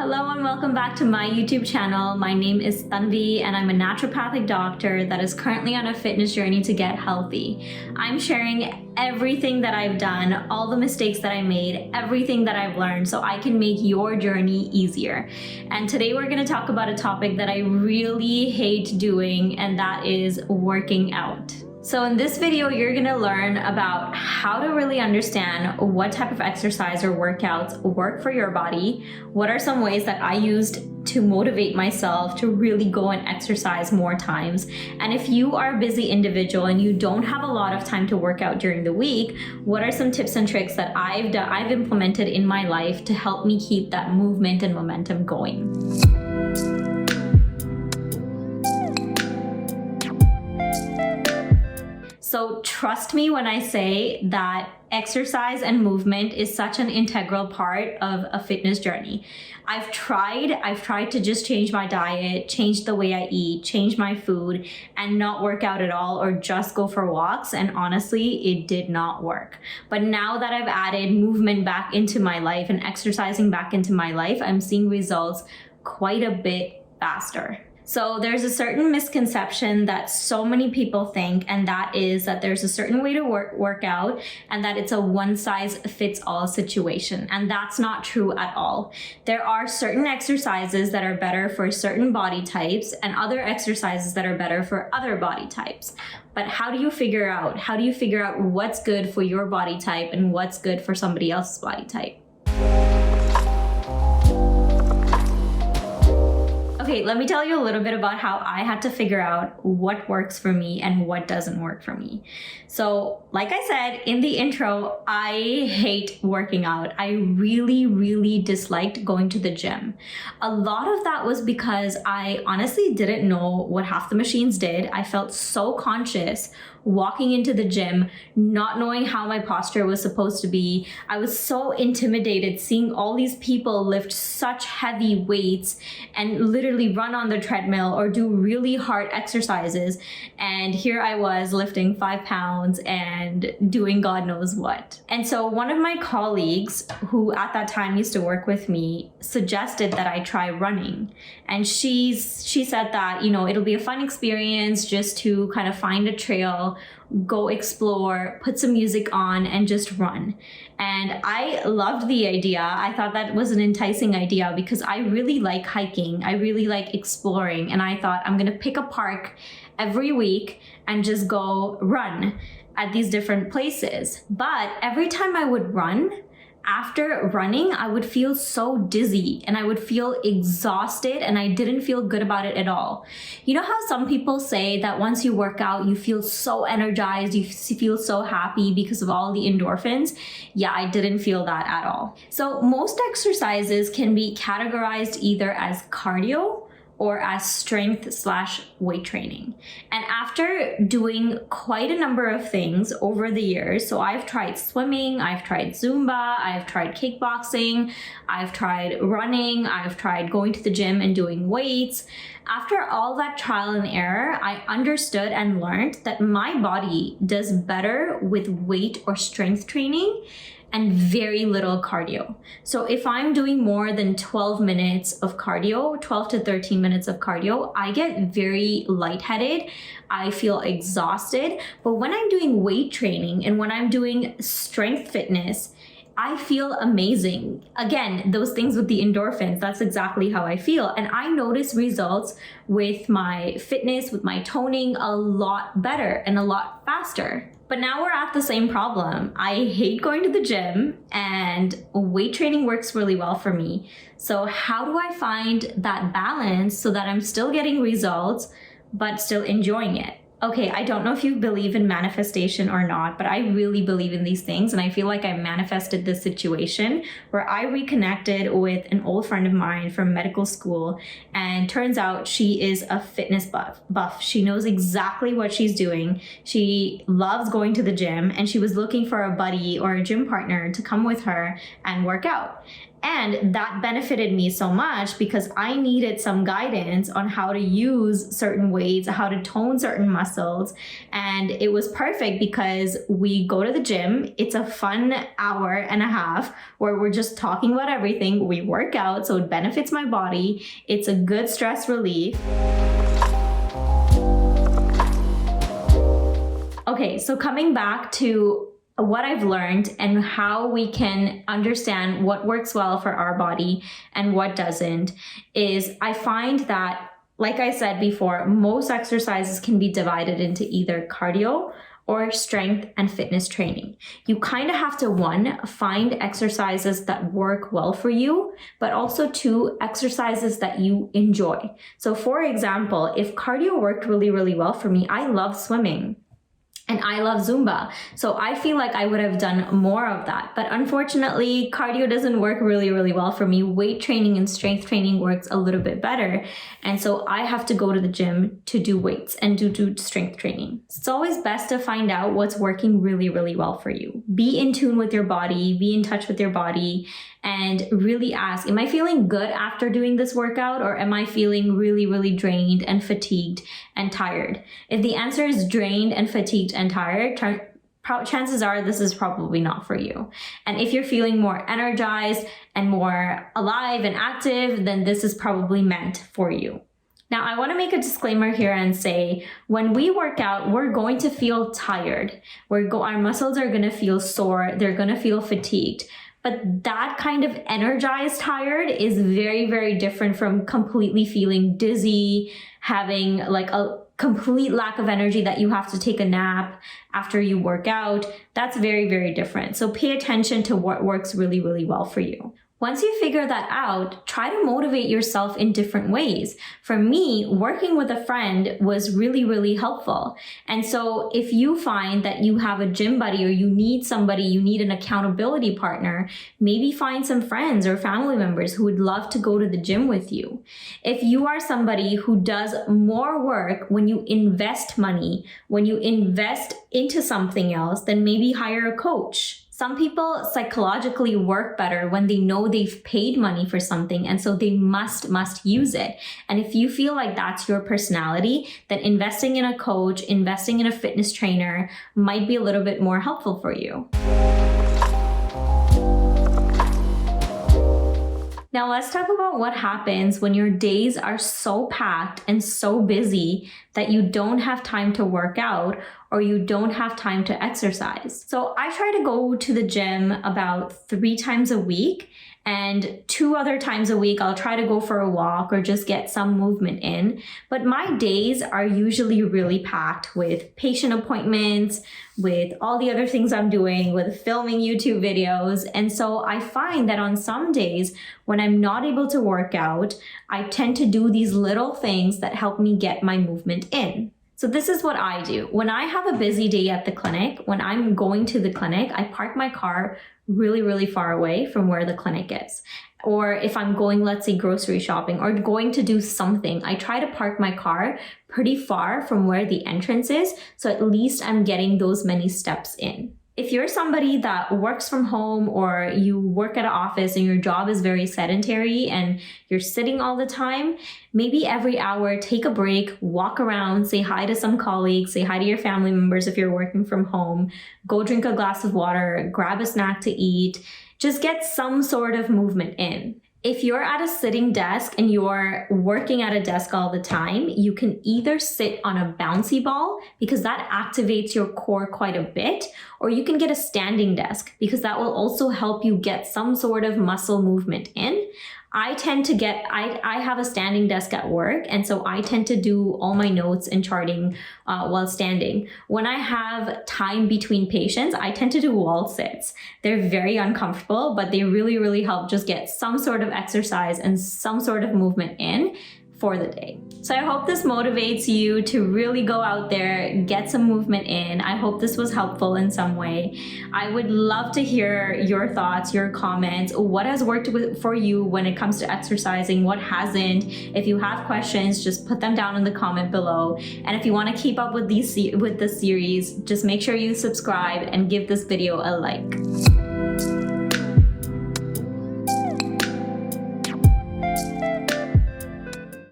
Hello and welcome back to my YouTube channel. My name is Tanvi and I'm a naturopathic doctor that is currently on a fitness journey to get healthy. I'm sharing everything that I've done, all the mistakes that I made, everything that I've learned so I can make your journey easier. And today we're going to talk about a topic that I really hate doing, and that is working out. So in this video, you're gonna learn about how to really understand what type of exercise or workouts work for your body. What are some ways that I used to motivate myself to really go and exercise more times? And if you are a busy individual and you don't have a lot of time to work out during the week, what are some tips and tricks that I've implemented in my life to help me keep that movement and momentum going? So trust me when I say that exercise and movement is such an integral part of a fitness journey. I've tried to just change my diet, change the way I eat, change my food, and not work out at all or just go for walks. And honestly, it did not work. But now that I've added movement back into my life and exercising back into my life, I'm seeing results quite a bit faster. So there's a certain misconception that so many people think, and that is that there's a certain way to work out and that it's a one-size-fits-all situation. And that's not true at all. There are certain exercises that are better for certain body types and other exercises that are better for other body types. But how do you figure out what's good for your body type and what's good for somebody else's body type? Okay, let me tell you a little bit about how I had to figure out what works for me and what doesn't work for me. So, like I said in the intro, I hate working out. I really disliked going to the gym. A lot of that was because I honestly didn't know what half the machines did. I felt so conscious walking into the gym, not knowing how my posture was supposed to be. I was so intimidated seeing all these people lift such heavy weights and literally run on the treadmill or do really hard exercises. And here I was lifting 5 pounds and doing God knows what. And so one of my colleagues, who at that time used to work with me, suggested that I try running. And she said that, it'll be a fun experience just to kind of find a trail, go explore, put some music on, and just run. And I loved the idea. I thought that was an enticing idea because I really like hiking. I really like exploring. And I thought I'm gonna pick a park every week and just go run at these different places. But every time I would run, after running, I would feel so dizzy and I would feel exhausted and I didn't feel good about it at all. You know how some people say that once you work out, you feel so energized, you feel so happy because of all the endorphins? Yeah, I didn't feel that at all. So most exercises can be categorized either as cardio or as strength/weight training. And after doing quite a number of things over the years, so I've tried swimming, I've tried Zumba, I've tried kickboxing, I've tried running, I've tried going to the gym and doing weights. After all that trial and error, I understood and learned that my body does better with weight or strength training and very little cardio. So if I'm doing more than 12 minutes of cardio, 12 to 13 minutes of cardio, I get very lightheaded. I feel exhausted. But when I'm doing weight training and when I'm doing strength fitness, I feel amazing. Again, those things with the endorphins, that's exactly how I feel. And I notice results with my fitness, with my toning a lot better and a lot faster. But now we're at the same problem. I hate going to the gym and weight training works really well for me. So how do I find that balance so that I'm still getting results, but still enjoying it? Okay, I don't know if you believe in manifestation or not, but I really believe in these things. And I feel like I manifested this situation where I reconnected with an old friend of mine from medical school. And turns out she is a fitness buff. She knows exactly what she's doing. She loves going to the gym and she was looking for a buddy or a gym partner to come with her and work out. And that benefited me so much because I needed some guidance on how to use certain weights, how to tone certain muscles. And it was perfect because we go to the gym. It's a fun hour and a half where we're just talking about everything. We work out, so it benefits my body. It's a good stress relief. Okay, so coming back to what I've learned and how we can understand what works well for our body and what doesn't is I find that, like I said before, most exercises can be divided into either cardio or strength and fitness training. You kind of have to, one, find exercises that work well for you, but also two, exercises that you enjoy. So for example, if cardio worked really, really well for me, I love swimming. And I love Zumba. So I feel like I would have done more of that. But unfortunately, cardio doesn't work really, really well for me. Weight training and strength training works a little bit better. And so I have to go to the gym to do weights and do strength training. It's always best to find out what's working really, really well for you. Be in tune with your body, be in touch with your body, and really ask, am I feeling good after doing this workout, or am I feeling really, really drained and fatigued and tired? If the answer is drained and fatigued and tired, chances are this is probably not for you. And if you're feeling more energized and more alive and active, then this is probably meant for you. Now, I want to make a disclaimer here and say, when we work out, we're going to feel tired. Our muscles are going to feel sore. They're going to feel fatigued. But that kind of energized tired is very, very different from completely feeling dizzy, having like a complete lack of energy that you have to take a nap after you work out. That's very, very different. So pay attention to what works really, really well for you. Once you figure that out, try to motivate yourself in different ways. For me, working with a friend was really, really helpful. And so if you find that you have a gym buddy or you need an accountability partner, maybe find some friends or family members who would love to go to the gym with you. If you are somebody who does more work when you invest money, when you invest into something else, then maybe hire a coach. Some people psychologically work better when they know they've paid money for something, and so they must use it. And if you feel like that's your personality, then investing in a coach, investing in a fitness trainer might be a little bit more helpful for you. Now let's talk about what happens when your days are so packed and so busy that you don't have time to work out or you don't have time to exercise. So I try to go to the gym about 3 times a week, and 2 other times a week I'll try to go for a walk or just get some movement in. But my days are usually really packed with patient appointments, with all the other things I'm doing, with filming YouTube videos. And so I find that on some days when I'm not able to work out, I tend to do these little things that help me get my movement in. So this is what I do. When I have a busy day at the clinic, when I'm going to the clinic, I park my car really, really far away from where the clinic is. Or if I'm going, let's say, grocery shopping or going to do something, I try to park my car pretty far from where the entrance is, so at least I'm getting those many steps in. If you're somebody that works from home or you work at an office and your job is very sedentary and you're sitting all the time, maybe every hour, take a break, walk around, say hi to some colleagues, say hi to your family members if you're working from home, go drink a glass of water, grab a snack to eat, just get some sort of movement in. If you're at a sitting desk and you're working at a desk all the time, you can either sit on a bouncy ball because that activates your core quite a bit, or you can get a standing desk because that will also help you get some sort of muscle movement in. I have a standing desk at work, and so I tend to do all my notes and charting while standing. When I have time between patients, I tend to do wall sits. They're very uncomfortable, but they really, really help just get some sort of exercise and some sort of movement in for the day. So I hope this motivates you to really go out there, get some movement in. I hope this was helpful in some way. I would love to hear your thoughts, your comments, what has worked for you when it comes to exercising, what hasn't. If you have questions, just put them down in the comment below. And if you want to keep up with this series, just make sure you subscribe and give this video a like.